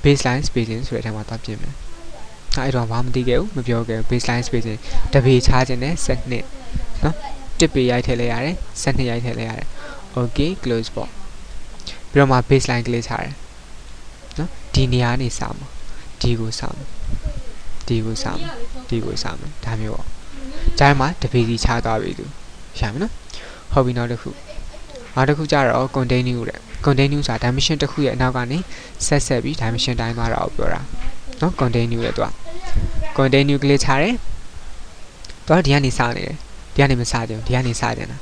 baseline spacing ဆိုတဲ့အထက်မှာသွားပြင်မယ်အဲ့တော့ဘာမှမသိခဲ့ဘူးမပြောခဲ့ဘူး baseline spacing တစ်ပေချခြင်းနဲ့စနစ်နော်တစ်ပေရိုက်ထည့်လိုက်ရတယ်စနစ်ရိုက်ထည့်လိုက်ရတယ် okay close ပေါ့ပြီးတော့မှ baseline ကလေးချတယ်နော်ဒီနေရာနေစမှာဒီကိုစမှာဒီကိုစမှာဒီကိုစမှာဒါမျိုးပေါ့ဂျိုင်းမှာတစ်ပေစီချသွားပြီသူရမယ်နော်ဟုတ်ပြီနောက်တစ်ခုကြတော့ continue တဲ့ continue ဆိုတာ dimension တစ်ခုရဲ့အနောက်ကနေဆက်ပြီး dimension တိုင်းသွားတာကိုပြောတာနော် continue တဲ့သူက continue ကလေးချတယ်တော့ဒီကနေစနေတယ်ဒီကနေမစကြဘူးဒီကနေစကြတာ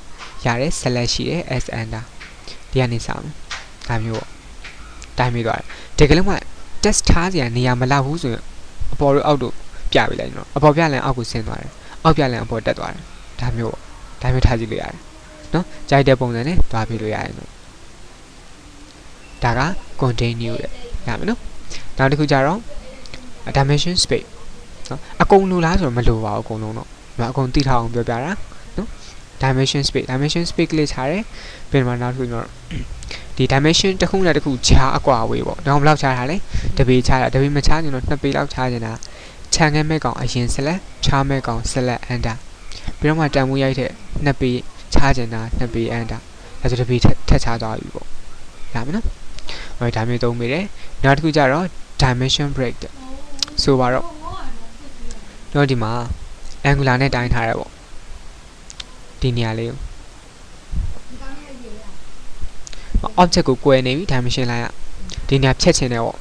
ရတယ် select ရှိတယ် s enter ဒီကနေစမယ်ဒါမျိုးပေါ့တိုင်းပြီးသွားတယ်ဒီကလေးမှာ test ထားစရာနေရာမလောက်ဘူးဆိုရင်အပေါ်တို့အောက်တို့ပြပေးလိုက်နော်အပေါ်ပြလန်အောက်ကိုဆင်းသွားတယ်အောက်ပြလန်အပေါ်တက်သွားတယ်ဒါမျိုးပေါ့ဒါမျိုးထားကြည့်လို့ရတယ်နော်ကြိုက်တဲ့ပုံစံနဲ့တွားပြလို့ရတယ်နော်ဒါက continue တဲ့ရမယ်နော်နောက်တစ်ခုကြတော့ dimension space နော်အကုန်လိုလားဆိုတော့မလိုပါဘူးအကုန်လုံးတော့အကုန်သိထားအောင်ပြောပြတာနော် dimension space ကလေးချတယ်ပြင်မှာနောက်တစ်ခုတော့ဒီ dimension တစ်ခုနဲ့တစ်ခုခြားအကွာအဝေးပေါ့ဒါမှမဟုတ်ချတာလေတပေချတာတပေမချရင်တော့2ပေလောက်ချနေတာခြံငယ်မဲ့ကောင်အရင် select ချားမဲ့ကောင် select enter ပြီးတော့မှတန်မိုးရိုက်တဲ့2ပေချားကျင်တာ2ပေ enter ဒါဆိုတပေထက်ချသွားပြီပေါ့ရမယ်နော်ဟိုဒါမျိုးသုံးမိတယ်နောက်တစ်ခုကြတော့ dimension break တဲ့ဆိုပါတော့တော့ဒီမှာ angular နဲ့တိုင်းထားရပေါ့ဒီနေရာလေးကို object ကိုကွဲနေပြီ dimension line ကဒီနေရာဖြတ်ချင်တယ်ပေါ့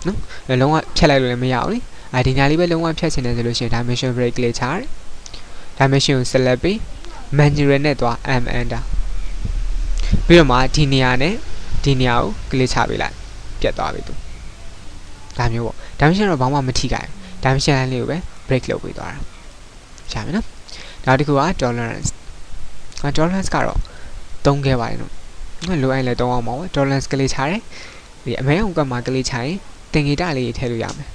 နော်လုံးဝဖြတ်လိုက်လို့လည်းမရဘူးလေဒီနေရာလေးပဲလုံးဝဖြတ်ချင်တယ်ဆိုလို့ရှိရင် dimension break လေးချတယ် dimension ကို select ပြီး manual နဲ့သွား m enter ပြီးတော့မှဒီနေရာနဲ့ဒီနေရာကို click ချပေးလိုက်ပြတ်သွားပြီသူဒါမျိုးပေါ့ dimension တော့ဘာမှမထိခိုက်ဘူး dimension line လေးကိုပဲ break လုပ်ပေးသွားတာရှာမယ်နော်နောက်တစ်ခုက tolerance ကတော့သုံးခဲ့ပါတယ်နော်လိုအပ်လည်းသုံးအောင်ပါပဲ tolerance ကလေးချတယ်ဒီအမဲအောင်ကမှာကလေးချရင်တင်ဂီတလေးထည့်လို့ရမယ်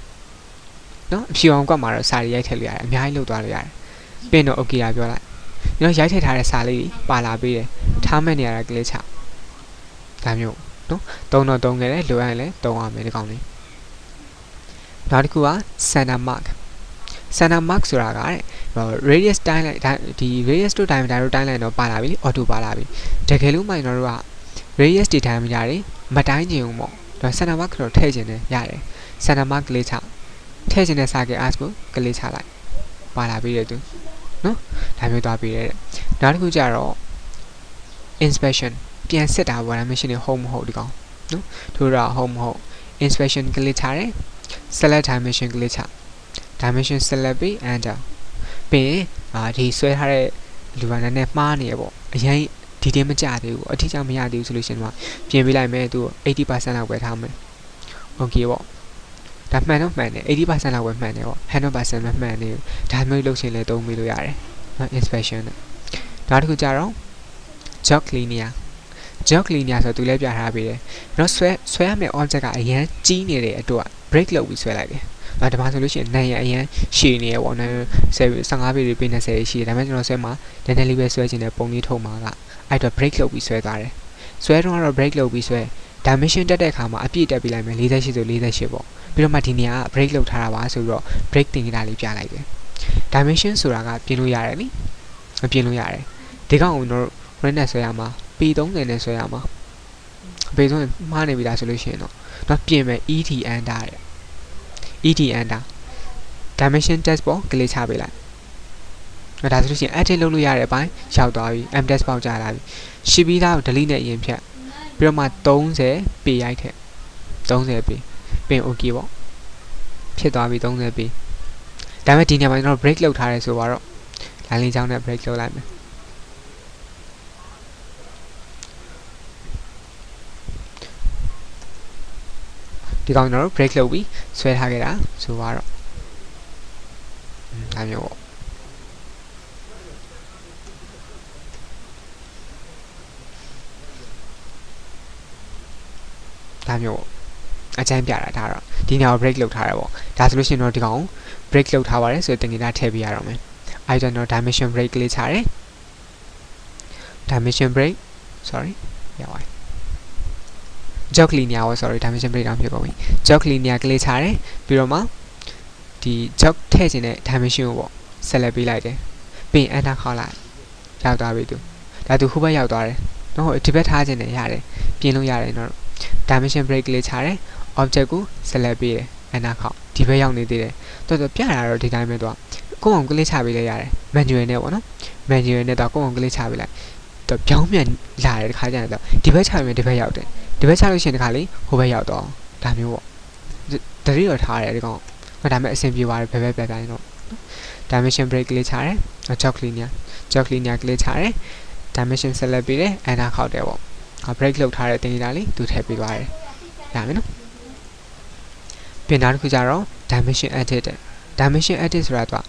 နော်အဖြူအောင်ကမှာတော့စာရိုက်ထည့်လို့ရတယ်အများကြီးလုပ်သွားလို့ရတယ်ပြင်တော့ okay ပြောလိုက်နော်ရိုက်ထည့်ထားတဲ့စာလေးပါလာပေးတယ်ထားမဲ့နေရတာကလေးချဒါမျိုးနော်သုံးတော့သုံးခဲ့တယ်လိုအပ်လည်းသုံးအောင်မယ်ဒီကောင်လေးနောက်တစ်ခုက center mark ဆိုတာကတဲ့ radius တိုင်းလိုက်ဒီ radius to diameter တို့တိုင်းလိုက်တော့ပါလာပြီ auto ပါလာပြီတကယ်လို့မှကျွန်တော်တို့က radius တွေ diameter တွေမတိုင်းချင်ဘူးပေါ့ဒါ center mark တော့ထည့်ချင်တယ်ရတယ် center mark ကလေးချထည့်ချင်တဲ့စာက ask ကိုကလေးချလိုက်ပါလာပြီတဲ့သူနော်ဒါမျိုးသွားပြီးတဲ့နောက်တစ်ခုကြတော့ inspection ပြန်စစ်တာပေါ့ dimension တွေ home မဟုတ်ဒီကောင်နော်ထို့တော့ home မဟုတ် inspection ကလေးချတယ် select dimension ကလေးချ dimension select ပြီး enter ပြီးဒီဆွဲထားတဲ့လူကလည်းမှားနေရပေါ့အရင်ဒီတင်းမကြသေးဘူးအထီးကျမရသေးဘူးဆိုလို့ရှိရင်တော့ပြင်ပေးလိုက်မယ်သူ 80% လောက်ပဲထားမယ် okay ပေါ့ဒါမှန်တော့မှန်တယ် 80% လောက်ပဲမှန်တယ်ပေါ့ 100% မမှန်နေဘူးဒါမျိုးလုပ်ချင်လဲသုံးပေးလို့ရတယ်နော် inspection နဲ့နောက်တစ်ခုကြတော့ jog linear ဆိုသူလည်းပြထားပေးတယ်နော်ဆွဲရမယ့် object ကအရင်ကြီးနေတဲ့အတွက် break လုပ်ပြီးဆွဲလိုက်တယ်ဒါမှဆိုလို့ရှိရင်နိုင်ရအရင်ရှည်နေရပေါ့နော်15ပေတွေပေး20ရှိတယ်ဒါပေမဲ့ကျွန်တော်ဆွဲမှာနည်းနည်းလေးပဲဆွဲချင်တဲ့ပုံလေးထုတ်မှာကအဲ့တော့ break လုပ်ပြီးဆွဲသွားတယ်ဆွဲတော့ break လုပ်ပြီးဆွဲ dimension တက်တဲ့အခါမှာအပြည့်တက်ပြီးလိုက်မယ်48ဆို48ပေါ့ပြီးတော့မှဒီနေရာက break လုပ်ထားတာပါဆိုပြီးတော့ break တင်ကြတာလေးပြလိုက်တယ် dimension ဆိုတာကပြင်လို့ရတယ်နိမပြင်လို့ရတယ်ဒီကောင်ကိုကျွန်တော် run နဲ့ဆွဲရမှာပေ30နဲ့ဆွဲရမှာပေ30မှားနေပြီလားဆိုလို့ရှိရင်တော့ပြင်မယ် et enter တဲ့et enter dimension test ပေါ့ကလေးချပေးလိုက်ဒါဆိုလို့ရှိရင် edit လုပ်လို့ရတဲ့အပိုင်းရောက်သွားပြီ m test ပေါက်ကြလာပြီရှိပြီးသားကို delete နဲ့အရင်ဖြတ်ပြီးတော့မှ30ပေရိုက်ထက်30ပေပြင် okay ပေါ့ဖြစ်သွားပြီ30ပေဒါပေမဲ့ဒီနေရာမှာကျွန်တော် break လုပ်ထားတယ်ဆိုတော့လိုင်းလေးချောင်းနဲ့ break လုပ်လိုက်မယ်ဒီကောင်ကျွန်တော်တို့ break လုပ်ပြီးဆွဲထားခဲ့တာဆိုတော့ဒါမျိုးပေါ့ဒါမျိုးပေါ့အကျန်းပြတာဒါတော့ဒီနေရာကို break လုပ်ထားရပေါ့ဒါဆိုလို့ရှိရင်တော့ဒီကောင် break လုပ်ထားပါတယ်ဆိုတော့တင်ကြတာထည့်ပြရတော့မယ်အဲ့တော့ dimension break လေးချတယ် dimension break sorry ရပါတယ် jog linear ပေါ့ sorry dimension breakdown ဖြစ်ကုန်ပြီ jog linear ကလေးချတယ်ပြီးတော့မှဒီ jog ထည့်ခြင်းတဲ့ dimension ကိုပေါ့ဆက်လက်ပေးလိုက်တယ်ပြီးရင် enter ခေါက်လိုက်ရောက်သွားပြီသူဒါသူဟိုဘက်ရောက်သွားတယ်နော်ဒီဘက်ထားခြင်းနဲ့ရတယ်ပြင်လို့ရတယ်နော် dimension break ကလေးချတယ် object ကိုဆက်လက်ပေးတယ် enter ခေါက်ဒီဘက်ရောက်နေသေးတယ်တော်ပြတာတော့ဒီတိုင်းပဲတော့ကိုယ့်အောင်ကလေးချပေးလိုက်ရတယ် manual နဲ့ပေါ့နော် manual နဲ့တော့ကိုယ့်အောင်ကလေးချပေးလိုက်တော့ပြောင်းပြန်လာတယ်တခါကျရင်တော့ဒီဘက်ချပေးမယ်ဒီဘက်ရောက်တယ်ဒီဘက်ချလို့ရှိရင်တခါလေးဟိုဘက်ရောက်တော့ဒါမျိုးပေါ့တတိတော့ထားရတယ်ဒီကောင်ဒါပေမဲ့အဆင်ပြေပါတယ်ဘယ်ဘက်ပြတိုင်းတော့ dimension break ကလေးချတယ် jog linear ကလေးချတယ် dimension ဆက်လက်ပေးတယ် enter ခေါက်တယ်ပေါ့ break လောက်ထားတဲ့တင်နေတာလေးသူထည့်ပေးသွားတယ်ရမယ်နော်ပြင်တာတစ်ခုကြတော့ dimension edit dimension edit ဆိုတာတော့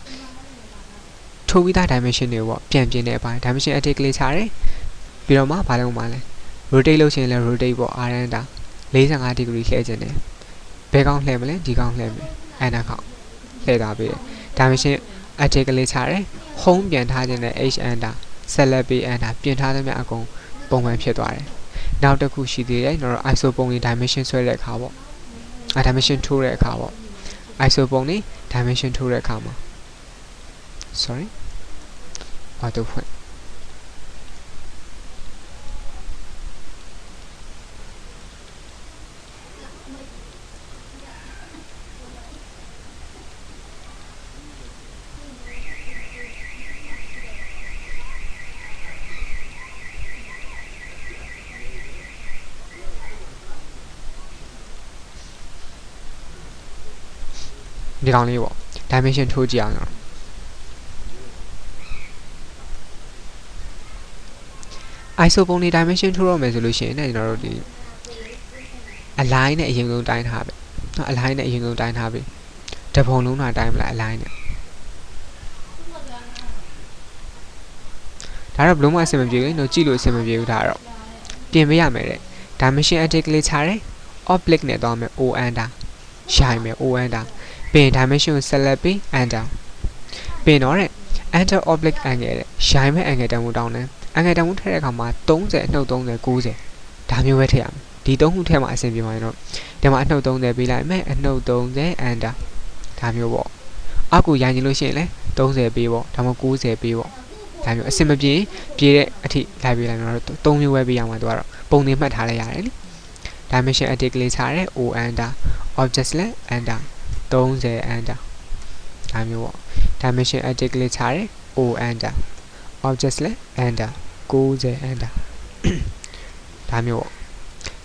ထိုးပြီးသား dimension တွေပေါ့ပြန်ပြင်တဲ့အပိုင်း dimension edit ကလေးချတယ်ပြီးတော့မှဘာလုပ်မှလဲ rotate လုပ်ချင်လဲ rotate ပေါ့ render 45 degree လှည့်ခြင်းတယ်ဘယ်ကောင်လှည့်မလဲဒီကောင်လှည့်မယ် enter ခေါက်လှည့်သွားပြီ dimension edit ကလေးချတယ် home ပြန်ထားခြင်းနဲ့ h enter ဆက်လက်ပြီး enter ပြင်ထားသမျှအကုန်ပုံမှန်ဖြစ်သွားတယ်နောက်တစ်ခုရှိသေးတယ်ကျွန်တော် iso ပုံလေး dimension ဆွဲတဲ့အခါပေါ့dimension ထိုးတဲ့အခါပေါ့ iso ပုံလေး dimension ထိုးတဲ့အခါမှာ sorry ဘာတော့ဖွင့်ဒီကောင်လေးပေါ့ dimension ထိုးကြည့်အောင်iso ပုံလေး dimension ထိုးရမယ်ဆိုလို့ရှိရင်ကျွန်တော်တို့ဒီ align နဲ့အရင်ဆုံးတိုင်းထားပဲเนาะ align နဲ့အရင်ဆုံးတိုင်းထားပြီတပုံလုံးတော့တိုင်းမလား align နဲ့ဒါတော့ဘလို့မှအဆင်မပြေဘူးเนาะကြည့်လို့အဆင်မပြေဘူးဒါတော့ပြင်ပေးရမယ်တဲ့ dimension edit ကလေးချတယ် oblique နဲ့သွားမယ် o enter ရိုက်မယ် o enter ပြင် dimension ကိုဆက်လက်ပြီး enter ပြင်တော့တဲ့ enter oblique angle တဲ့ရိုက်မဲ့ angle တန်းမှုတောင်းတယ် angle တန်းမှုထည့်တဲ့အခါမှာ30အနှုတ်30 90ဒါမျိုးပဲထည့်ရမယ်ဒီ3ခုထည့်မှအဆင်ပြေမှာတော့ဒီမှာအနှုတ်30ပေးလိုက်မယ်အနှုတ်30 enter ဒါမျိုးပေါ့အောက်ကိုရိုက်ရင်လို့ရှိရင်လဲ30ပေးပေါ့ဒါမှမဟုတ်90ပေးပေါ့ဒါမျိုးအဆင်မပြေပြေတဲ့အထိလိုက်ပေးလိုက်တော့3မျိုးပဲပေးရမှာတို့ကတော့ပုံနေမှတ်ထားလိုက်ရတယ်လေ dimension edit ကလေးချရဲ o enter object လဲ enter 30 enter ဒါမျိုးပေါ့ dimension edit ကလေးချရဲ o enter object လဲ enter 90 enter ဒါမျိုးပေါ့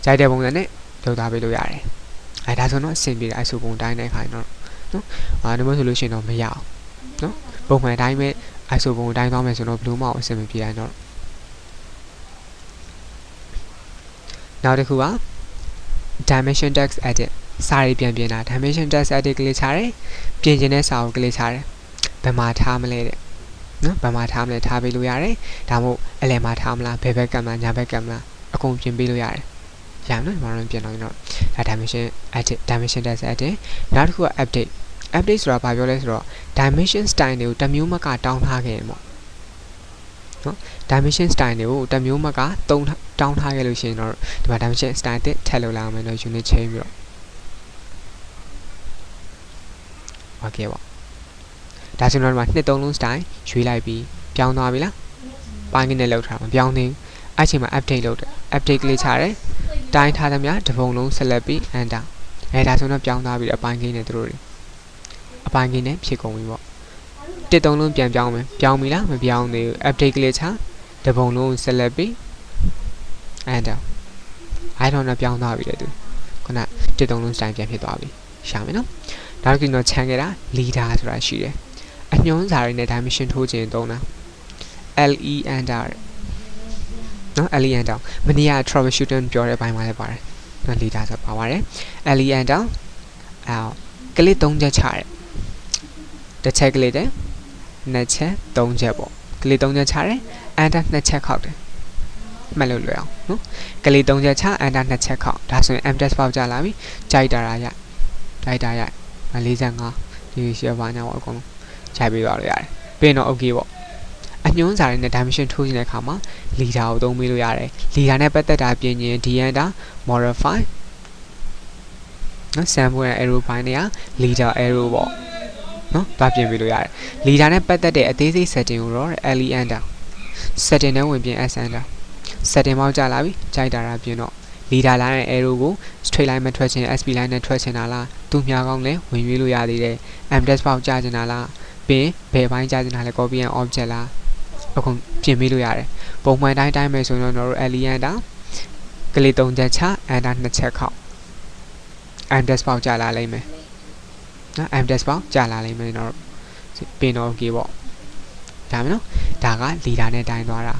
ကြိုက်တဲ့ပုံစံနဲ့လုပ်သားပေးလို့ရတယ်ဒါဆိုတော့အဆင်ပြေတယ် iso ပုံတိုင်းတဲ့အခါတော့နော်ဒါမှမဟုတ်ဆိုလို့ရှိရင်တော့မရအောင်နော်ပုံမှန်တိုင်းပဲ iso ပုံတိုင်းသွားမယ်ဆိုတော့ဘယ်လိုမှအဆင်မပြေရတော့နောက်တစ်ခုက dimension text edit စာရေးပြန်ပြင်တာ dimension text edit ကလေးချတယ်ပြင်ခြင်းတဲ့စာအုပ်ကလေးချတယ်ဘယ်မှာထားမလဲတဲ့နော်ဘယ်မှာထားမလဲထားပေးလို့ရတယ်ဒါမှမဟုတ်အလယ်မှာထားမလားဘယ်ဘက်ကမလားညာဘက်ကမလားအကုန်ပြင်ပေးလို့ရတယ်ရမယ်နော်ဒီမှာတော့ပြင်တော့ဒါ dimension edit dimension text edit နောက်တစ်ခုက update ဆိုတာဘာပြောလဲဆိုတော့ dimension style တွေကိုတစ်မျိုးမကတောင်းထားခဲ့ရင်ပေါ့နော် dimension style တွေကိုတစ်မျိုးမကတောင်းထားခဲ့လို့ရှိရင်တော့ဒီမှာ dimension style တစ်ထည့်လို့လာမယ်နော် unit change ပြီးတော့ okay ပေါ့ဒါဆိုတော့ဒီမှာနှစ်သုံးလုံး style ရွေးလိုက်ပြီးပြောင်းသွားပြီလားပိုင်းကနေလောက်ထားမှာပြောင်းသေးအဲ့ချိန်မှာ update လုပ်တယ် update ကလေးချတယ်တိုင်းထားသမျှတစ်ပုံလုံး select ပြီး enter ဒါဆိုတော့ပြောင်းသွားပြီးအပိုင်းကိန်းနဲ့တို့တွေအပိုင်းကိန်းနဲ့ဖြည့်ကုန်ပြီပေါ့တစ်သုံးလုံးပြန်ပြောင်းမယ်ပြောင်းပြီလားမပြောင်းသေးဘူး update ကလေးချတစ်ပုံလုံး select ပြီး enter အဲ့တော့ပြောင်းသွားပြီလေသူခုနတစ်သုံးလုံး style ပြန်ဖြစ်သွားပြီရှာမယ်နော်နောက်တစ်ခုတော့ခြံခဲ့တာ leader ဆိုတာရှိတယ်အညွှန်းစာတွေနဲ့ dimension ထိုးခြင်းသုံးတာ le enter နော် le enter မနေ့က troubleshooting ပြောတဲ့ဘိုင်းမှာလည်းပါတယ်နော် leader ဆိုပါပါတယ် le enter ကလေး3ချက်ချတယ်တစ်ချက်ကလေးတဲ့နှစ်ချက်3ချက်ပေါ့ကလေး3ချက်ချတယ် enter 2ချက်ခောက်တယ်မှတ်လို့လွယ်အောင်နော်ကလေး3ချက်ချ enter 2ချက်ခောက်ဒါဆိုရင် m-test ပေါက်ကြလာပြီကြိုက်တာရ45ဒီရှယ်ပါညာပေါ့အကုန်လုံးခြိုက်ပေးသွားလို့ရတယ်ပြီးတော့ okay ပေါ့အညွှန်းစာတွေနဲ့ dimension ထိုးခြင်းတဲ့အခါမှာ leader ကိုသုံးပေးလို့ရတယ် leader နဲ့ပတ်သက်တာပြင်ရင် d enter modify နော် sample နဲ့ arrow ဘိုင်းတွေက leader arrow ပေါ့နော်သွားပြင်ပေးလို့ရတယ် leader နဲ့ပတ်သက်တဲ့အသေးစိတ် setting ကိုတော့ le enter setting နဲ့ဝင်ပြင် s enter setting ပေါက်ကြလာပြီကြိုက်တာတာပြင်တော့ leader line နဲ့ arrow ကို straight line မှာထွက်ချင် sp line နဲ့ထွက်ချင်တာလားသူ့မြားကောင်းလဲဝင်ရွေးလို့ရသေးတယ် mdes ပေါက်ကြချင်တာလားပြင်ဘယ်ဘိုင်းကြချင်တာလဲ copy and object လားအခုပြင်ပေးလို့ရတယ်ပုံမှန်တိုင်းမယ်ဆိုရင်တော့ le enter ကလေး3ချက်ချ enter 2ချက်ခောက် mdes ပေါက်ကြလာလိမ့်မယ်နော် mdes ပေါက်ကြလာလိမ့်မယ်တော့ပြင်တော့ okay ပေါ့ဒါမယ်နော်ဒါက leader နဲ့တိုင်းသွားတာ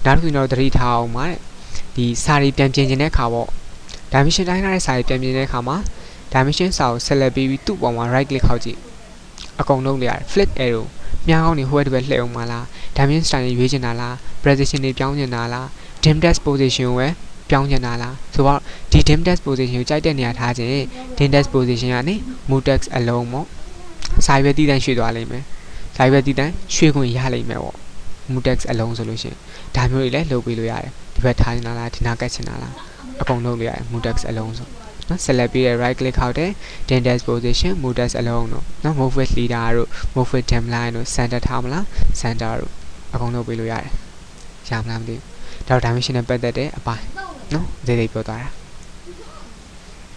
နောက်တစ်ခုတော့သတိထားအောင်ပါတဲ့ဒီစာရီပြန်ပြင်ခြင်းတဲ့ခါပေါ့ dimension တိုင်းထားတဲ့စာရီပြန်ပြင်တဲ့ခါမှာ dimension စာကို select ပြီးသူ့ပေါ်မှာ right click ခောက်ကြည့်အကုန်လုံးလေရတယ် flip arrow မြားကောင်းနေဟိုဘက်ဒီဘက်လှည့်အောင်မလား dimension style ရွေးချင်တာလား precision တွေပြောင်းချင်တာလား dim dash position ကိုပဲပြောင်းချင်တာလားဆိုတော့ဒီ dim dash position ကိုကြိုက်တဲ့နေရာထားခြင်း dim dash position ကနေ move text အလုံးပေါ့စာရွက်တည်တန်းရွှေ့သွားလိမ့်မယ်စာရွက်တည်တန်းရွှေ့ခွင့်ရလိမ့်မယ်ပေါ့ move text အလုံးဆိုလို့ရှိရင်ဒါမျိုးတွေလည်းလုပ်ပေးလို့ရတယ်ဒီဘက်ထားနေတာလားဒီနာကတ်ချင်တာလားအကုန်လုပ်လို့ရတယ် move text အလုံးဆိုနော် select ပြီးရ right click ခောက်တယ် dim dash position move text အလုံးတော့နော် move with leader တို့ move with dim line တို့ center ထားမလား center တို့အကုန်လုပ်ပေးလို့ရတယ်ရမလားမသိဘူးဒါတော့ dimension နဲ့ပတ်သက်တဲ့အပိုင်းနော်ဒီလေးပြောသွားတာ